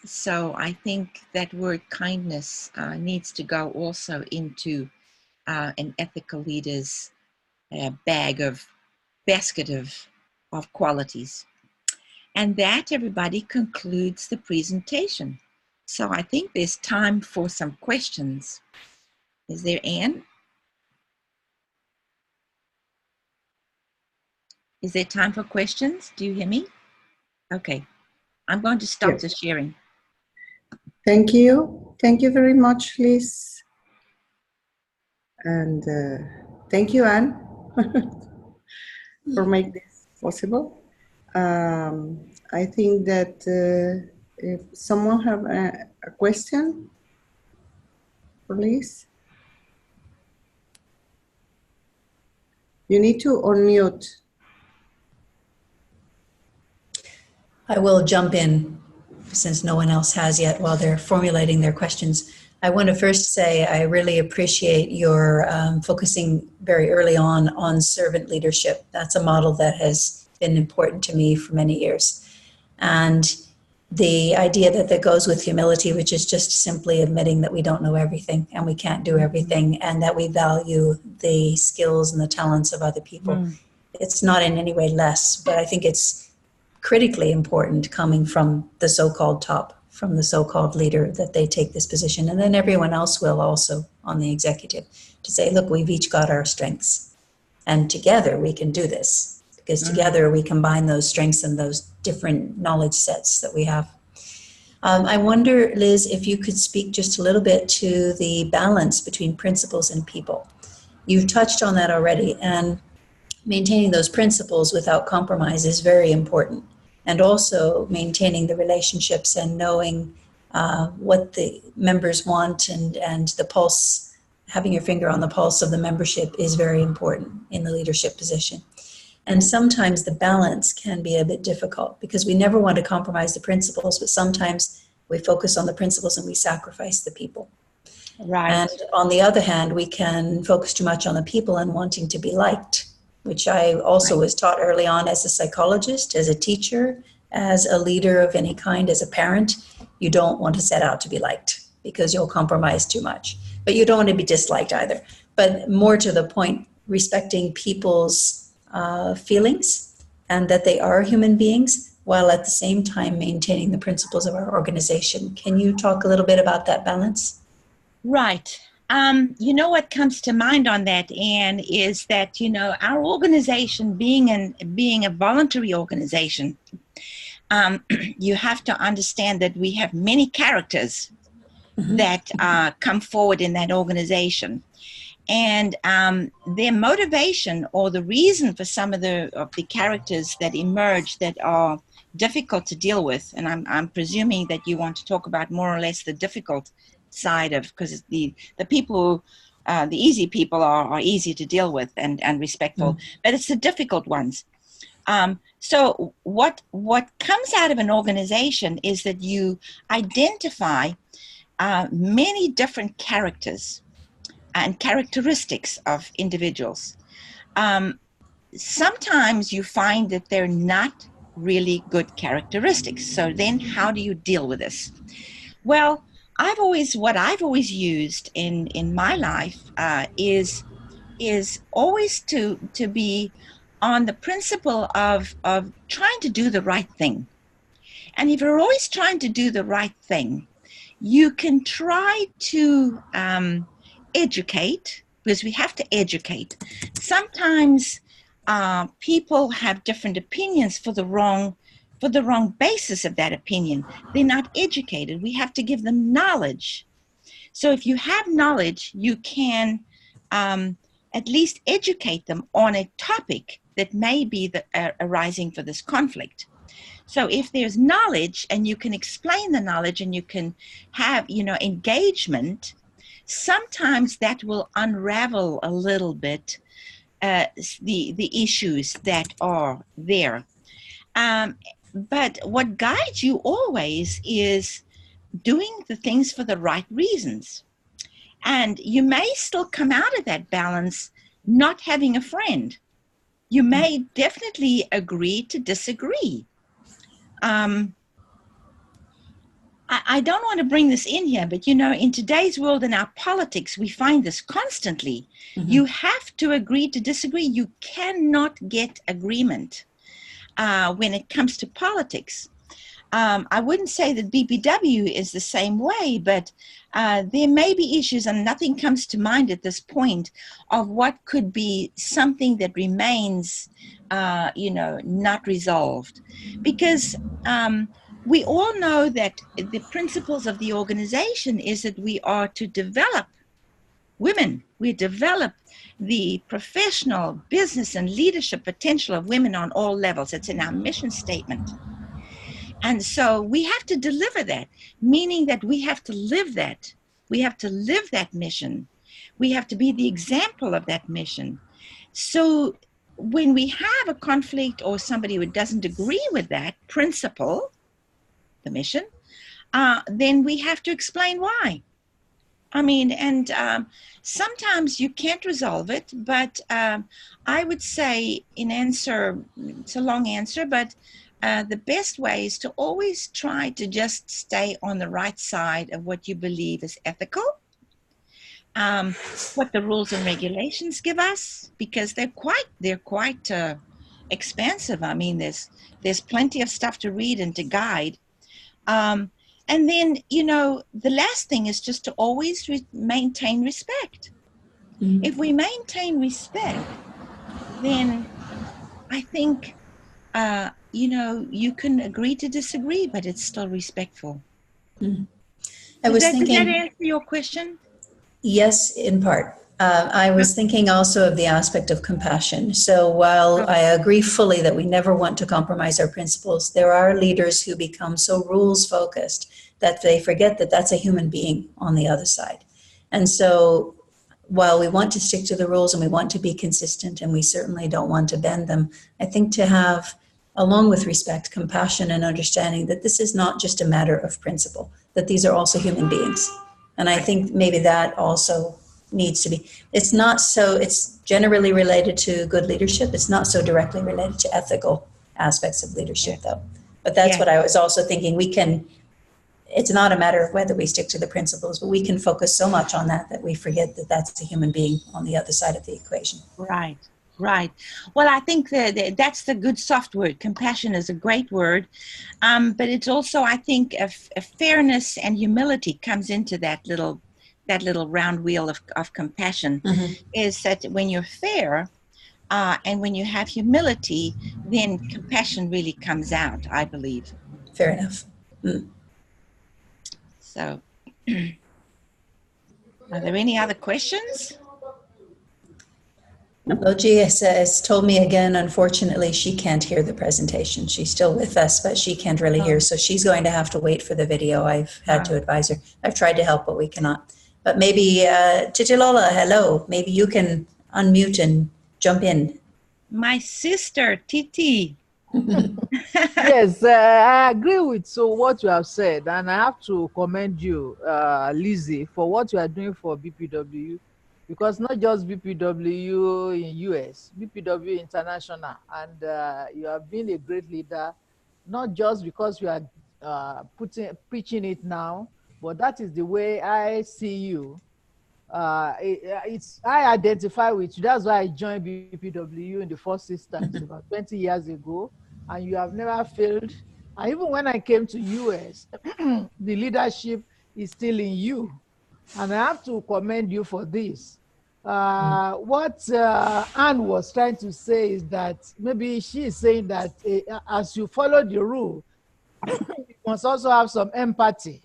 So I think that word kindness needs to go also into an ethical leader's basket of qualities. And that, everybody, concludes the presentation. So I think there's time for some questions. Is there, Anne? Is there time for questions? Do you hear me? Okay. I'm going to stop the sharing. Thank you. Thank you very much, Liz. And thank you, Anne, for making this possible. I think that if someone have a question, please. You need to unmute. I will jump in since no one else has yet while they're formulating their questions. I want to first say I really appreciate your focusing very early on servant leadership. That's a model that has been important to me for many years. And the idea that goes with humility, which is just simply admitting that we don't know everything and we can't do everything, and that we value the skills and the talents of other people. It's not in any way less, but I think it's critically important coming from the so-called top, from the so-called leader, that they take this position. And then everyone else will also on the executive to say, look, we've each got our strengths and together we can do this. Because together we combine those strengths and those different knowledge sets that we have. I wonder, Liz, if you could speak just a little bit to the balance between principles and people. You've touched on that already, and maintaining those principles without compromise is very important. And also maintaining the relationships and knowing what the members want and the pulse, having your finger on the pulse of the membership is very important in the leadership position. And sometimes the balance can be a bit difficult because we never want to compromise the principles, but sometimes we focus on the principles and we sacrifice the people. Right. And on the other hand, we can focus too much on the people and wanting to be liked, which I also was taught early on as a psychologist, as a teacher, as a leader of any kind, as a parent. You don't want to set out to be liked because you'll compromise too much. But you don't want to be disliked either. But more to the point, respecting people's feelings and that they are human beings while at the same time maintaining the principles of our organization. Can you talk a little bit about that balance? Right. You know what comes to mind on that, Anne, is that, you know, our organization being a voluntary organization, you have to understand that we have many characters that come forward in that organization. And their motivation or the reason for some of the characters that emerge that are difficult to deal with, and I'm presuming that you want to talk about more or less the difficult side of, because the people, the easy people are easy to deal with and respectful, but it's the difficult ones. So what comes out of an organization is that you identify many different characters and characteristics of individuals. Sometimes you find that they're not really good characteristics. So then how do you deal with this? Well, what I've always used in my life is is always to be on the principle of trying to do the right thing. And if you're always trying to do the right thing, you can try to educate, because we have to educate. Sometimes people have different opinions for the wrong basis of that opinion. They're not educated. We have to give them knowledge. So if you have knowledge, you can at least educate them on a topic that may be arising for this conflict. So if there's knowledge and you can explain the knowledge and you can have, engagement, sometimes that will unravel a little bit the issues that are there. But what guides you always is doing the things for the right reasons. And you may still come out of that balance not having a friend. You may definitely agree to disagree. I don't want to bring this in here, but in today's world, in our politics, we find this constantly. Mm-hmm. You have to agree to disagree. You cannot get agreement when it comes to politics. I wouldn't say that BPW is the same way, but there may be issues, and nothing comes to mind at this point, of what could be something that remains, not resolved. Because we all know that the principles of the organization is that we are to develop women. We develop the professional, business, and leadership potential of women on all levels. It's in our mission statement. And so we have to deliver that, meaning that we have to live that. We have to live that mission. We have to be the example of that mission. So when we have a conflict or somebody who doesn't agree with that principle, the mission, then we have to explain why. I mean, and sometimes you can't resolve it, but I would say in answer, it's a long answer, but the best way is to always try to just stay on the right side of what you believe is ethical, what the rules and regulations give us, because they're quite expansive. I mean, there's plenty of stuff to read and to guide. And then, the last thing is just to always maintain respect. Mm-hmm. If we maintain respect, then I think you can agree to disagree, but it's still respectful. Mm. Does that answer your question? Yes, in part. I was thinking also of the aspect of compassion. So while I agree fully that we never want to compromise our principles, there are leaders who become so rules focused that they forget that that's a human being on the other side. And so while we want to stick to the rules and we want to be consistent and we certainly don't want to bend them, I think to have, along with respect, compassion and understanding that this is not just a matter of principle, that these are also human beings. And I think maybe that also needs to be, it's generally related to good leadership. It's not so directly related to ethical aspects of leadership though. But that's what I was also thinking. It's not a matter of whether we stick to the principles, but we can focus so much on that we forget that that's a human being on the other side of the equation. Right. Well, I think that's the good soft word. Compassion is a great word, but it's also, I think, a fairness and humility comes into that little round wheel of compassion. Mm-hmm. Is that when you're fair and when you have humility, then compassion really comes out, I believe. Fair enough. Mm. So, are there any other questions? Logie has told me again, unfortunately, she can't hear the presentation. She's still with us, but she can't really hear. So she's going to have to wait for the video. I've had to advise her. I've tried to help, but we cannot. But maybe, Titilola, hello. Maybe you can unmute and jump in. My sister, Titi. Yes, I agree with what you have said, and I have to commend you, Lizzie, for what you are doing for BPW, because not just BPW in US, BPW International, and you have been a great leader, not just because you are preaching it now, but that is the way I see you. I identify with you. That's why I joined BPW in the first instance about 20 years ago, and you have never failed. And even when I came to US, the leadership is still in you, and I have to commend you for this. What Anne was trying to say is that maybe she is saying that as you follow the rule, you must also have some empathy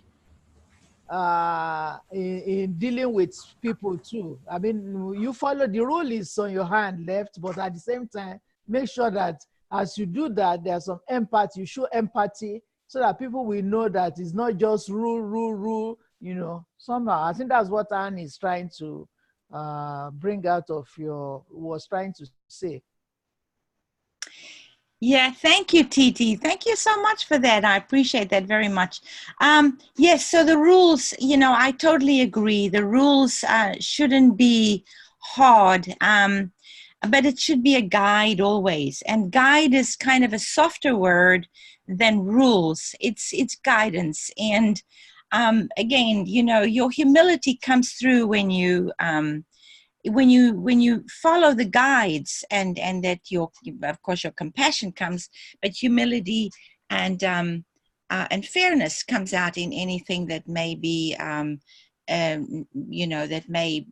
in dealing with people too. I mean, you follow the rule is on your hand left, but at the same time, make sure that as you do that, there's some empathy. You show empathy so that people will know that it's not just rule, you know, somehow. I think that's what Anne is trying to bring out of was trying to say. Yeah, thank you, Titi. Thank you so much for that. I appreciate that very much. Yes, so the rules, you know, I totally agree. The rules shouldn't be hard, but it should be a guide always. And guide is kind of a softer word than rules. It's guidance. And again, you know, your humility comes through when you follow the guides, and that of course your compassion comes, but humility and fairness comes out in anything that may be you know, that may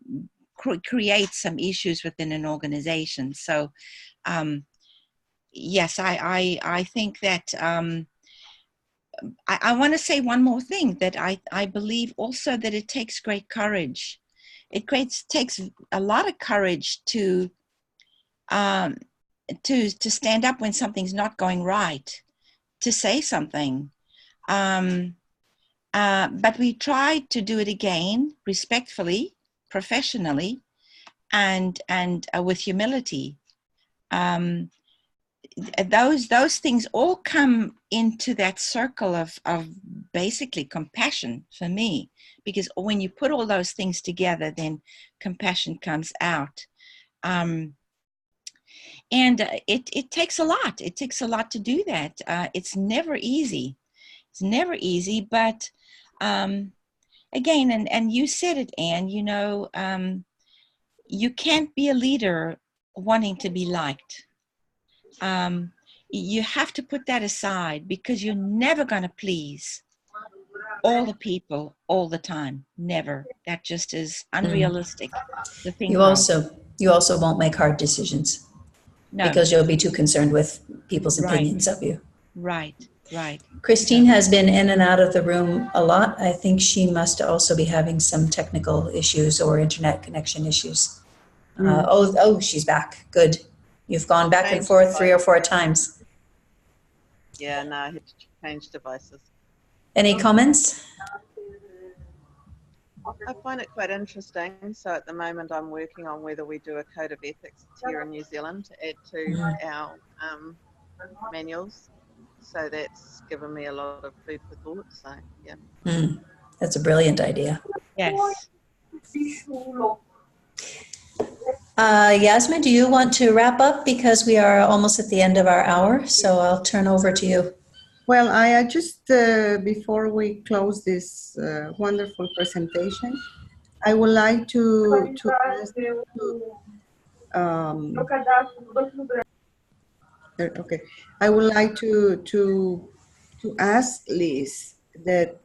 create some issues within an organization. So yes, I think that I want to say one more thing, that I believe also that it takes great courage. It takes a lot of courage to stand up when something's not going right, to say something. But we try to do it again respectfully, professionally, and with humility. Those things all come into that circle of basically compassion for me, because when you put all those things together, then compassion comes out. And it takes a lot. It takes a lot to do that. It's never easy. It's never easy, but again, and you said it, Anne, you know, you can't be a leader wanting to be liked. You have to put that aside, because you're never going to please all the people all the time. Never. That just is unrealistic to think You also won't make hard decisions. No. Because you'll be too concerned with people's opinions of you. Right. Christine has been in and out of the room a lot. I think she must also be having some technical issues or internet connection issues. She's back. Good. You've gone back and forth 3 or 4 times. Yeah, no, I had to change devices. Any comments? I find it quite interesting. So at the moment, I'm working on whether we do a code of ethics here in New Zealand to add to our manuals. So that's given me a lot of food for thought. So yeah. That's a brilliant idea. Yes. Yasmin, do you want to wrap up, because we are almost at the end of our hour? So I'll turn over to you. Well, I just, before we close this wonderful presentation, I would like to ask okay. I would like to ask Liz that,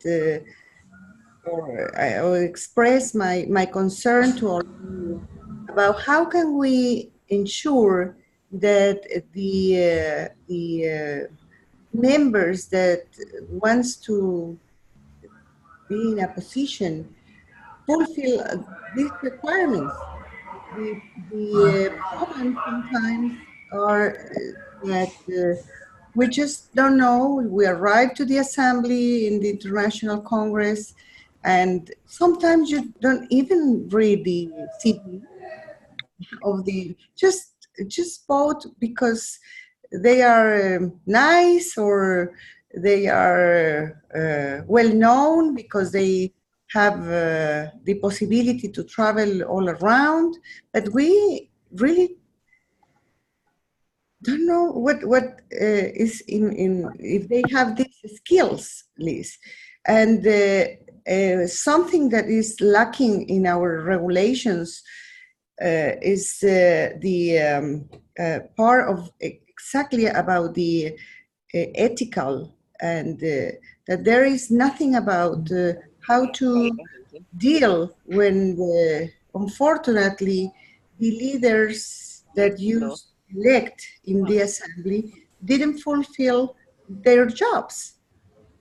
or I will express my concern to all of you about how can we ensure that the members that wants to be in a position fulfill these requirements. The problem sometimes are that we just don't know. We arrive to the assembly in the International Congress, and sometimes you don't even read the CV of the, just vote because they are nice, or they are well known, because they have the possibility to travel all around, but we really don't know what is in if they have these skills, Liz. And something that is lacking in our regulations is the part of exactly about the ethical, and that there is nothing about how to deal when unfortunately the leaders that you elect in the assembly didn't fulfill their jobs.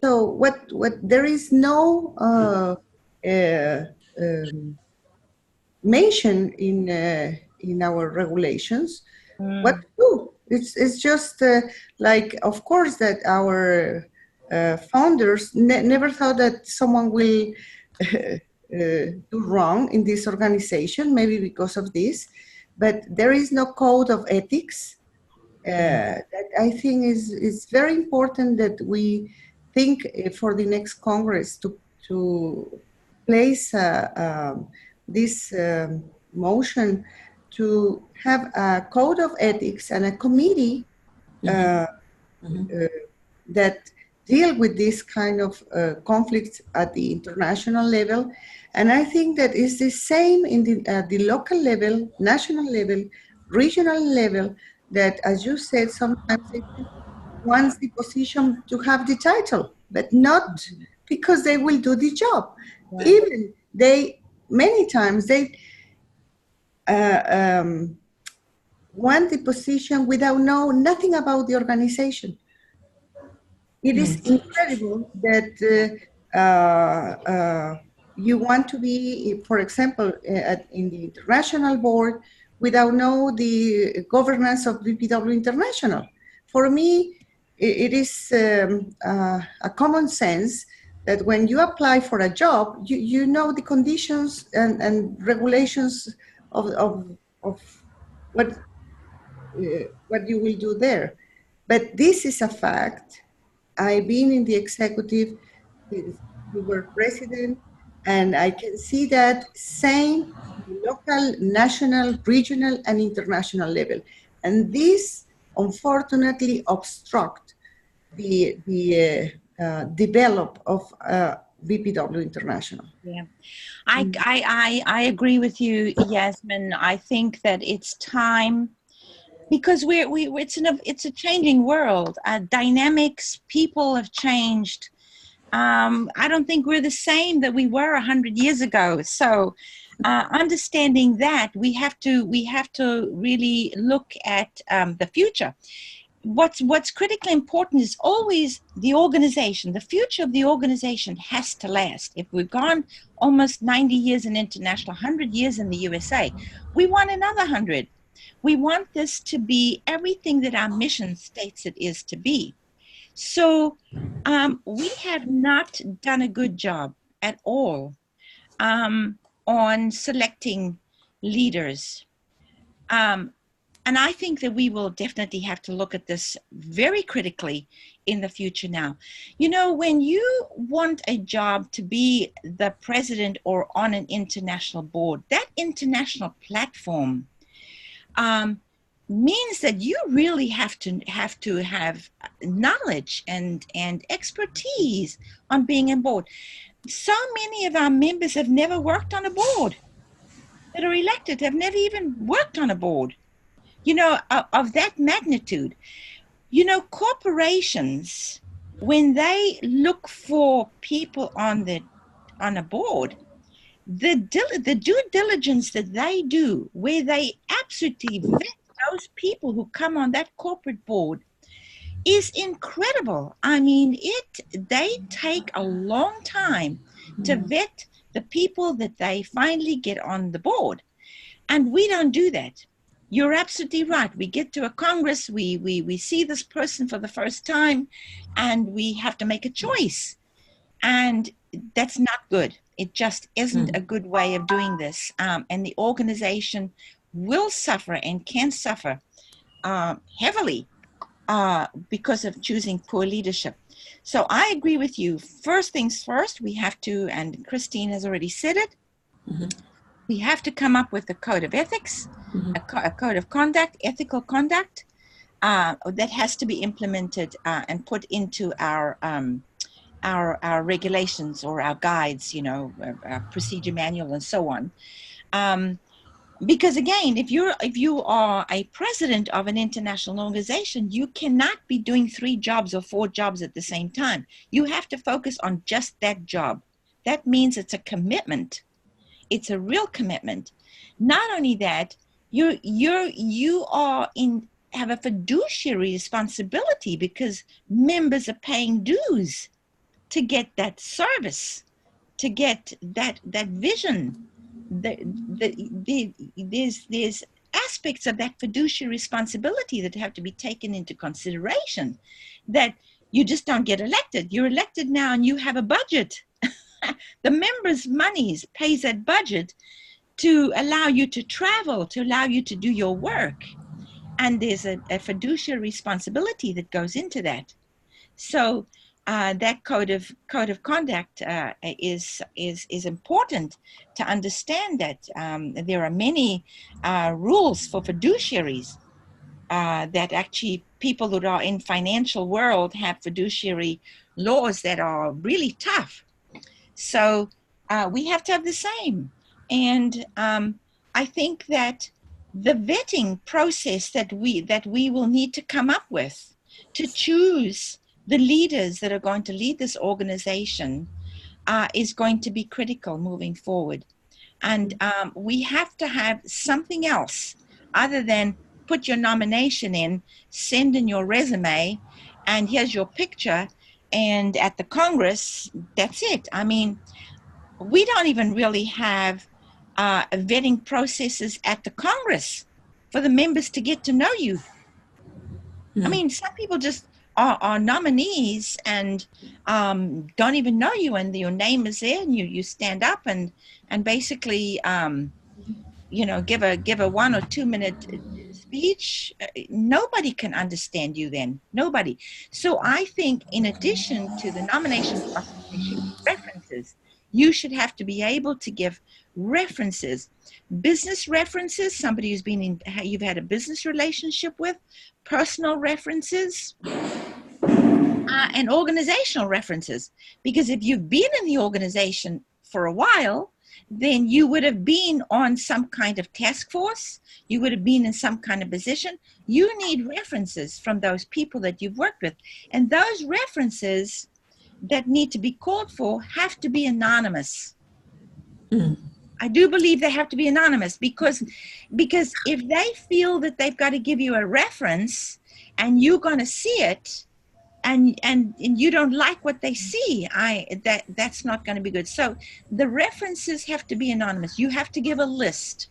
So what there is no mention in our regulations what to do. It's just like, of course, that our founders never thought that someone will do wrong in this organization, maybe because of this, but there is no code of ethics. That I think is very important that we think for the next Congress to place this motion to have a code of ethics and a committee that deal with this kind of conflicts at the international level. And I think that is the same in the local level, national level, regional level, that, as you said, sometimes they want the position to have the title, but not because they will do the job. Right. Even they, many times, they want the position without know nothing about the organization. It is incredible that you want to be, for example, in the international board without know the governance of BPW International. For me, it is a common sense that when you apply for a job, you know the conditions and regulations of what you will do there. But this is a fact. I've been in the executive since we were president, and I can see that same local, national, regional, and international level. And this, unfortunately, obstruct the develop of BPW International. Yeah, I agree with you, Yasmin. I think that it's time, because it's a changing world. Dynamics, people have changed. I don't think we're the same that we were 100 years ago. So, understanding that, we have to really look at the future. What's critically important is always the organization. The future of the organization has to last. If we've gone almost 90 years in international, 100 years in the USA, we want another 100. We want this to be everything that our mission states it is to be. So we have not done a good job at all on selecting leaders. And I think that we will definitely have to look at this very critically in the future now. You know, when you want a job to be the president or on an international board, that international platform means that you really have to have knowledge and expertise on being on board. So many of our members have never worked on a board, that are elected have never even worked on a board, you know, of that magnitude. You know, corporations, when they look for people on a board, the due diligence that they do, where they absolutely vet those people who come on that corporate board, is incredible. I mean, they take a long time to vet the people that they finally get on the board. And we don't do that. You're absolutely right. We get to a Congress, we see this person for the first time, and we have to make a choice. And that's not good. It just isn't a good way of doing this. And the organization will suffer and can suffer heavily because of choosing poor leadership. So I agree with you. First things first, we have to, and Christine has already said it, we have to come up with a code of ethics, a code of conduct, ethical conduct, that has to be implemented and put into our our regulations or our guides, our procedure manual and so on. Because again, if you are a president of an international organization, you cannot be doing 3 jobs or 4 jobs at the same time. You have to focus on just that job. That means it's a commitment. It's a real commitment. Not only that, you have a fiduciary responsibility because members are paying dues to get that service, to get that vision. There's aspects of that fiduciary responsibility that have to be taken into consideration, that you just don't get elected. You're elected now and you have a budget. The members' monies pays that budget to allow you to travel, to allow you to do your work. And there's a fiduciary responsibility that goes into that. So that code of conduct is important to understand that there are many rules for fiduciaries that actually people that are in financial world have fiduciary laws that are really tough. So we have to have the same. And I think that the vetting process that we will need to come up with to choose the leaders that are going to lead this organization is going to be critical moving forward. And we have to have something else other than put your nomination in, send in your resume, and here's your picture. And at the Congress, that's it. I mean, we don't even really have vetting processes at the Congress for the members to get to know you. I mean, some people just are nominees and don't even know you, and your name is there, and you stand up and basically give a 1 or 2 minute speech. Nobody can understand you then. Nobody. So I think in addition to the nomination process, there should be references. You should have to be able to give references, business references, somebody who's been in, you've had a business relationship with, personal references, and organizational references. Because if you've been in the organization for a while, then you would have been on some kind of task force. You would have been in some kind of position. You need references from those people that you've worked with. And those references that need to be called for have to be anonymous. I do believe they have to be anonymous because if they feel that they've got to give you a reference and you're going to see it, and you don't like what they see, that's not going to be good. So the references have to be anonymous. You have to give a list,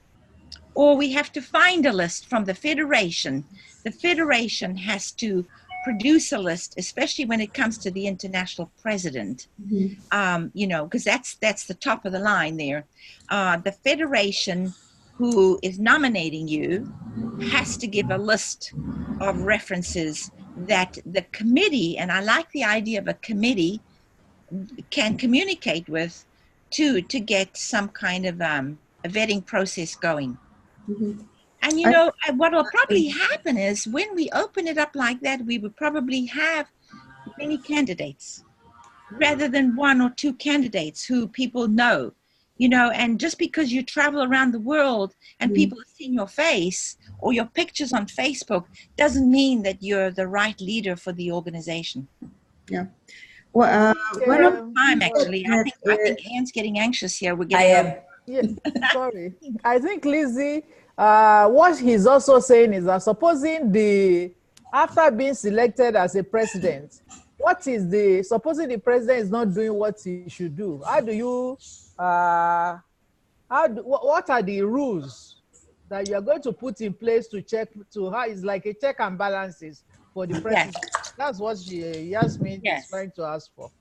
or we have to find a list from the Federation. The Federation has to produce a list, especially when it comes to the international president, because that's the top of the line there. The Federation who is nominating you has to give a list of references that the committee, and I like the idea of a committee, can communicate with to get some kind of a vetting process going. And what will probably happen is when we open it up like that, we would probably have many candidates rather than 1 or 2 candidates who people know. And just because you travel around the world and people have seen your face or your pictures on Facebook doesn't mean that you're the right leader for the organization. Yeah. Well, we're on time, actually. I think Anne's getting anxious here. We're getting. I am. Yeah, sorry. I think Lizzie, what he's also saying is that supposing after being selected as a president, supposing the president is not doing what he should do, how do you, what are the rules that you are going to put in place to check, how it's like a check and balances for the president? Yes. That's what Yasmin is trying to ask for.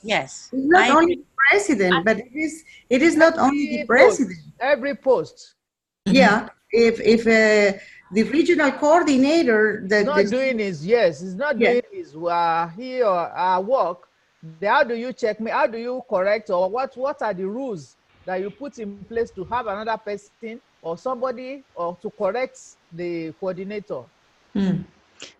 Yes. It's not only the president, but it is not only the president. Every post. Yeah. If the regional coordinator that not doing his he's not doing his he or her work, how do you check me? How do you correct, or what are the rules that you put in place to have another person or somebody or to correct the coordinator?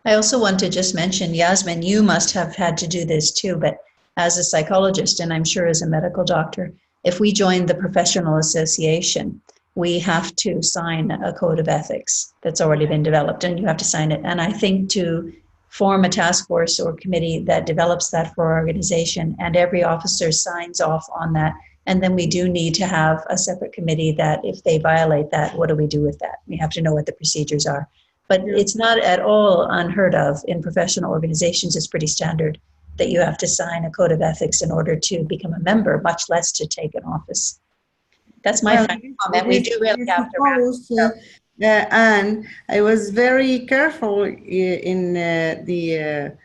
I also want to just mention, Yasmin, you must have had to do this too, but as a psychologist, and I'm sure as a medical doctor, if we join the professional association, we have to sign a code of ethics that's already been developed, and you have to sign it. And I think to form a task force or committee that develops that for our organization, and every officer signs off on that. And then we do need to have a separate committee that if they violate that, what do we do with that? We have to know what the procedures are. But it's not at all unheard of in professional organizations. It's pretty standard that you have to sign a code of ethics in order to become a member, much less to take an office. That's my final comment. We do really have to wrap it up. And I was very careful in the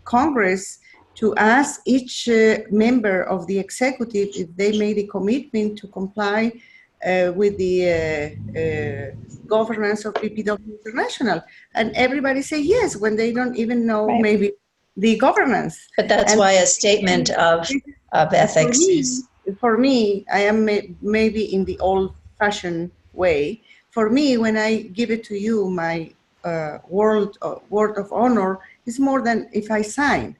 Congress to ask each member of the executive if they made a commitment to comply with the governance of PPW International. And everybody say yes when they don't even know maybe the governance. But that's why a statement of ethics is... For me, I am maybe in the old-fashioned way. For me, when I give it to you, my word of honor is more than if I sign.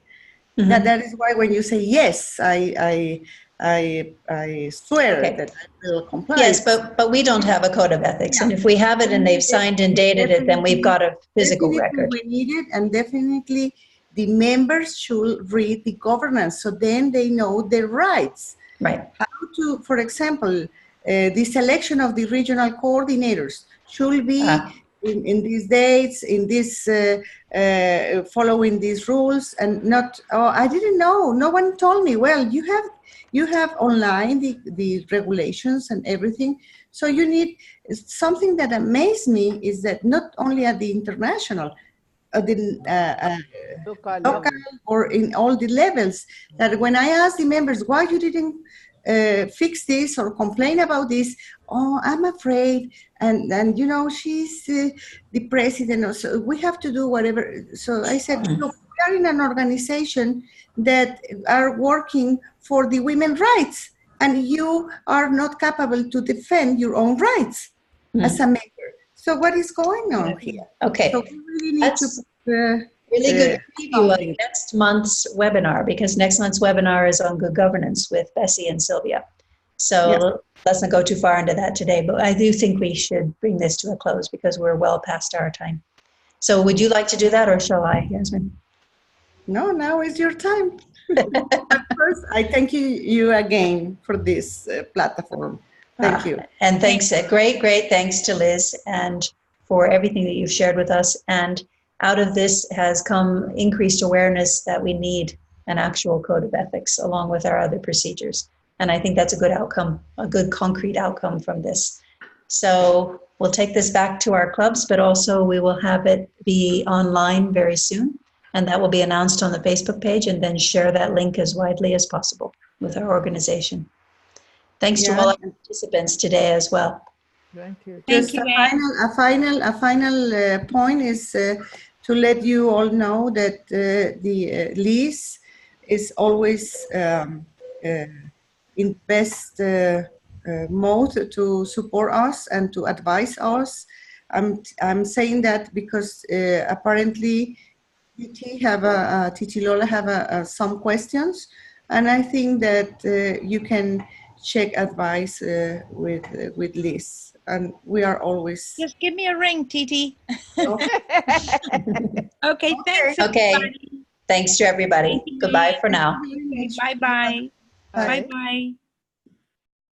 Mm-hmm. That is why when you say yes, I swear that I will comply. Yes, but we don't have a code of ethics, and if we have it and they've signed and dated it, then we've got a physical record. We need it, and definitely the members should read the governance, so then they know their rights. Right. How to, for example, the selection of the regional coordinators should be in these dates, in this following these rules, and not. Oh, I didn't know. No one told me. Well, you have online the regulations and everything. So you need something that amazed me is that not only at the international, the local or in all the levels, that when I asked the members why you didn't fix this or complain about this, oh, I'm afraid, and you know, she's the president, so we have to do whatever. So I said, look, we are in an organization that are working for the women's rights, and you are not capable to defend your own rights as a member. So what is going on here? Okay, so we really need to really good preview of next month's webinar, because next month's webinar is on good governance with Bessie and Sylvia. So let's not go too far into that today, but I do think we should bring this to a close because we're well past our time. So would you like to do that, or shall I, Yasmin? No, now is your time. But first, I thank you again for this platform. Thank you. And thanks, great thanks to Liz and for everything that you've shared with us. And out of this has come increased awareness that we need an actual code of ethics along with our other procedures. And I think that's a good outcome, a good concrete outcome from this. So we'll take this back to our clubs, but also we will have it be online very soon. And that will be announced on the Facebook page, and then share that link as widely as possible with our organization. Thanks to all our participants today as well. Thank you. Just a final point is to let you all know that the Liz is always in best mode to support us and to advise us. I'm saying that because apparently Titi Lola have some questions, and I think that you can check advice with Liz, and we are always. Just give me a ring, Titi. Okay. Okay, thanks. Okay, everybody. thanks to everybody. Goodbye for now. Bye-bye. Bye. Bye-bye.